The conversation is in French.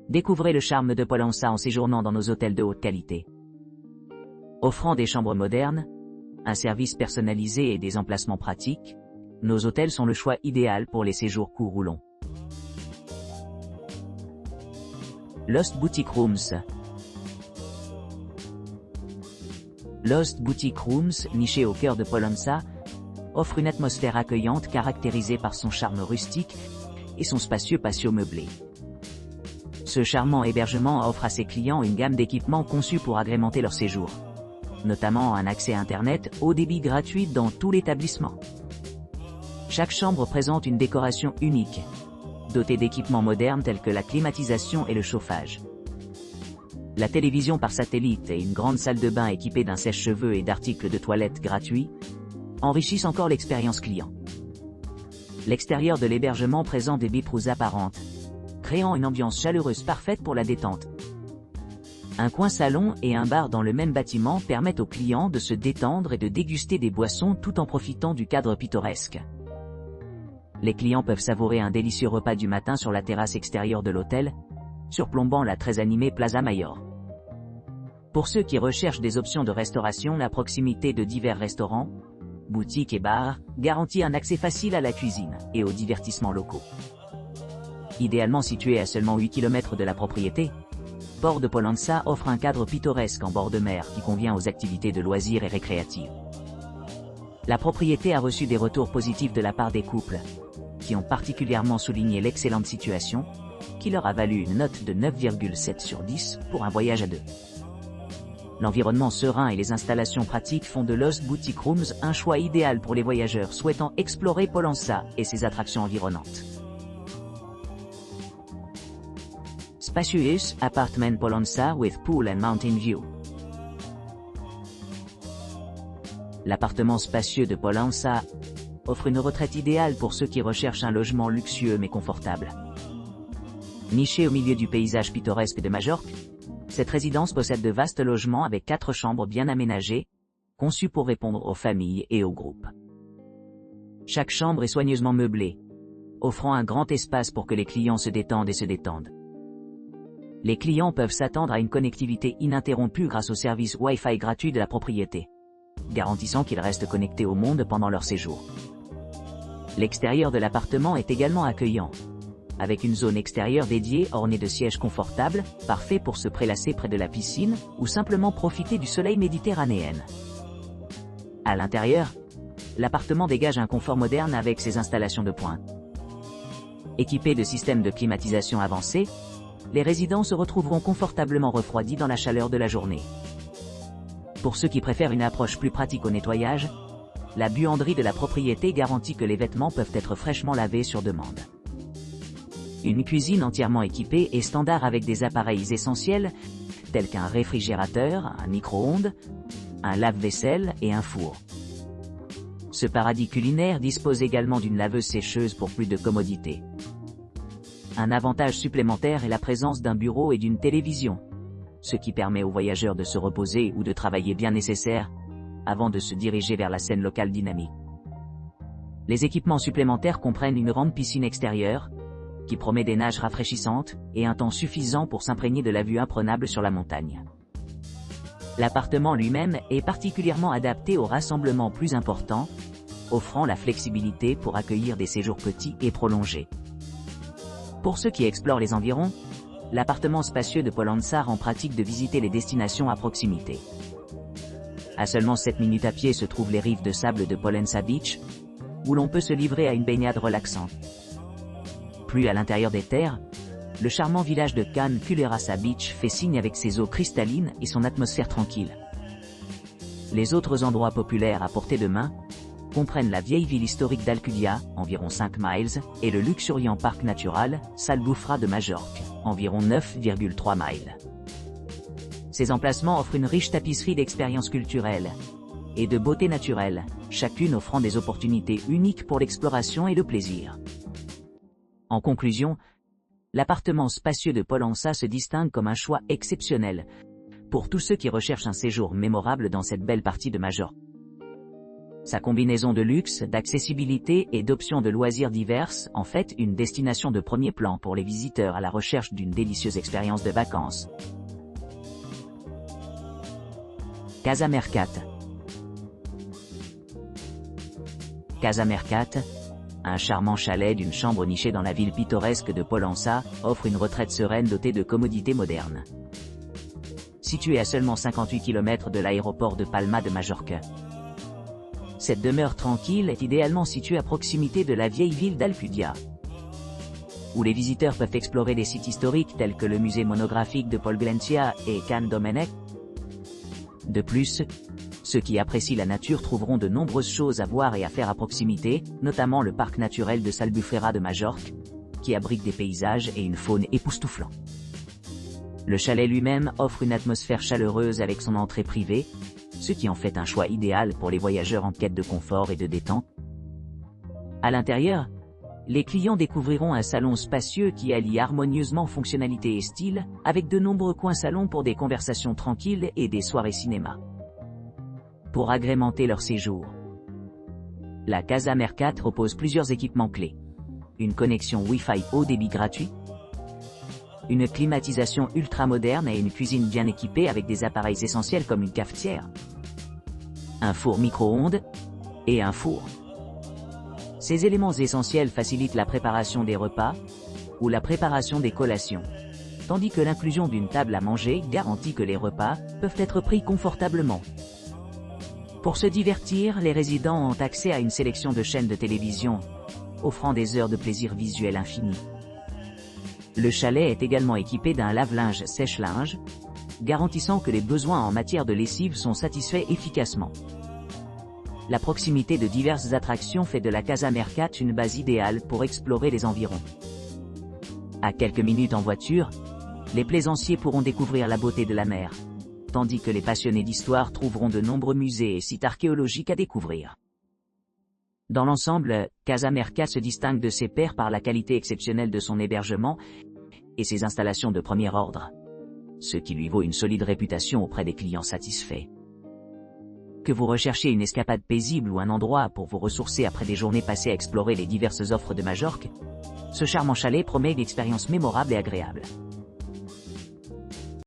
Découvrez le charme de Pollença en séjournant dans nos hôtels de haute qualité. Offrant des chambres modernes, un service personnalisé et des emplacements pratiques, nos hôtels sont le choix idéal pour les séjours courts ou longs. Lost Boutique Rooms. Lost Boutique Rooms, niché au cœur de Pollença, offre une atmosphère accueillante caractérisée par son charme rustique et son spacieux patio meublé. Ce charmant hébergement offre à ses clients une gamme d'équipements conçus pour agrémenter leur séjour, notamment un accès à Internet haut débit gratuit dans tout l'établissement. Chaque chambre présente une décoration unique, dotée d'équipements modernes tels que la climatisation et le chauffage. La télévision par satellite et une grande salle de bain équipée d'un sèche-cheveux et d'articles de toilette gratuits enrichissent encore l'expérience client. L'extérieur de l'hébergement présente des vitres apparentes, créant une ambiance chaleureuse parfaite pour la détente. Un coin salon et un bar dans le même bâtiment permettent aux clients de se détendre et de déguster des boissons tout en profitant du cadre pittoresque. Les clients peuvent savourer un délicieux repas du matin sur la terrasse extérieure de l'hôtel, surplombant la très animée Plaza Mayor. Pour ceux qui recherchent des options de restauration, la proximité de divers restaurants, boutiques et bars garantit un accès facile à la cuisine et aux divertissements locaux. Idéalement situé à seulement 8 km de la propriété, Port de Pollença offre un cadre pittoresque en bord de mer qui convient aux activités de loisirs et récréatives. La propriété a reçu des retours positifs de la part des couples, qui ont particulièrement souligné l'excellente situation, qui leur a valu une note de 9,7 sur 10 pour un voyage à deux. L'environnement serein et les installations pratiques font de Lost Boutique Rooms un choix idéal pour les voyageurs souhaitant explorer Pollença et ses attractions environnantes. Spacious Apartment Pollença with Pool and Mountain View. L'appartement spacieux de Pollença offre une retraite idéale pour ceux qui recherchent un logement luxueux mais confortable. Niché au milieu du paysage pittoresque de Majorque, cette résidence possède de vastes logements avec 4 chambres bien aménagées, conçues pour répondre aux familles et aux groupes. Chaque chambre est soigneusement meublée, offrant un grand espace pour que les clients se détendent et se détendent. Les clients peuvent s'attendre à une connectivité ininterrompue grâce au service Wi-Fi gratuit de la propriété, garantissant qu'ils restent connectés au monde pendant leur séjour. L'extérieur de l'appartement est également accueillant, avec une zone extérieure dédiée ornée de sièges confortables, parfait pour se prélasser près de la piscine ou simplement profiter du soleil méditerranéen. À l'intérieur, l'appartement dégage un confort moderne avec ses installations de pointe. Équipés de systèmes de climatisation avancés, les résidents se retrouveront confortablement refroidis dans la chaleur de la journée. Pour ceux qui préfèrent une approche plus pratique au nettoyage, la buanderie de la propriété garantit que les vêtements peuvent être fraîchement lavés sur demande. Une cuisine entièrement équipée est standard avec des appareils essentiels, tels qu'un réfrigérateur, un micro-ondes, un lave-vaisselle et un four. Ce paradis culinaire dispose également d'une laveuse sécheuse pour plus de commodité. Un avantage supplémentaire est la présence d'un bureau et d'une télévision, ce qui permet aux voyageurs de se reposer ou de travailler bien nécessaire, avant de se diriger vers la scène locale dynamique. Les équipements supplémentaires comprennent une grande piscine extérieure, qui promet des nages rafraîchissantes, et un temps suffisant pour s'imprégner de la vue imprenable sur la montagne. L'appartement lui-même est particulièrement adapté aux rassemblements plus importants, offrant la flexibilité pour accueillir des séjours petits et prolongés. Pour ceux qui explorent les environs, l'appartement spacieux de Pollença rend pratique de visiter les destinations à proximité. À seulement 7 minutes à pied se trouvent les rives de sable de Pollença Beach, où l'on peut se livrer à une baignade relaxante. Plus à l'intérieur des terres, le charmant village de Can Culerasa Beach fait signe avec ses eaux cristallines et son atmosphère tranquille. Les autres endroits populaires à portée de main comprennent la vieille ville historique d'Alcudia, environ 5 miles, et le luxuriant parc natural, Salbufra de Majorque, environ 9,3 miles. Ces emplacements offrent une riche tapisserie d'expériences culturelles et de beauté naturelle, chacune offrant des opportunités uniques pour l'exploration et le plaisir. En conclusion, l'appartement spacieux de Pollença se distingue comme un choix exceptionnel pour tous ceux qui recherchent un séjour mémorable dans cette belle partie de Majorque. Sa combinaison de luxe, d'accessibilité et d'options de loisirs diverses en fait une destination de premier plan pour les visiteurs à la recherche d'une délicieuse expérience de vacances. Casa Mercat. Casa Mercat, un charmant chalet d'une chambre nichée dans la ville pittoresque de Pollença, offre une retraite sereine dotée de commodités modernes. Situé à seulement 58 km de l'aéroport de Palma de Majorque, cette demeure tranquille est idéalement située à proximité de la vieille ville d'Alcudia, où les visiteurs peuvent explorer des sites historiques tels que le musée monographique de Paul Glencia et Can Domènech. De plus, ceux qui apprécient la nature trouveront de nombreuses choses à voir et à faire à proximité, notamment le parc naturel de Salbufera de Majorque, qui abrite des paysages et une faune époustouflants. Le chalet lui-même offre une atmosphère chaleureuse avec son entrée privée, ce qui en fait un choix idéal pour les voyageurs en quête de confort et de détente. À l'intérieur, les clients découvriront un salon spacieux qui allie harmonieusement fonctionnalité et style, avec de nombreux coins salons pour des conversations tranquilles et des soirées cinéma. Pour agrémenter leur séjour, la Casa Mercat propose plusieurs équipements clés. Une connexion Wi-Fi haut débit gratuit, une climatisation ultra moderne et une cuisine bien équipée avec des appareils essentiels comme une cafetière, un four micro-ondes et un four. Ces éléments essentiels facilitent la préparation des repas ou la préparation des collations, tandis que l'inclusion d'une table à manger garantit que les repas peuvent être pris confortablement. Pour se divertir, les résidents ont accès à une sélection de chaînes de télévision, offrant des heures de plaisir visuel infini. Le chalet est également équipé d'un lave-linge sèche-linge, garantissant que les besoins en matière de lessive sont satisfaits efficacement. La proximité de diverses attractions fait de la Casa Mercat une base idéale pour explorer les environs. À quelques minutes en voiture, les plaisanciers pourront découvrir la beauté de la mer, tandis que les passionnés d'histoire trouveront de nombreux musées et sites archéologiques à découvrir. Dans l'ensemble, Casa Mercat se distingue de ses pairs par la qualité exceptionnelle de son hébergement et ses installations de premier ordre, ce qui lui vaut une solide réputation auprès des clients satisfaits. Que vous recherchiez une escapade paisible ou un endroit pour vous ressourcer après des journées passées à explorer les diverses offres de Majorque, ce charmant chalet promet une expérience mémorable et agréable.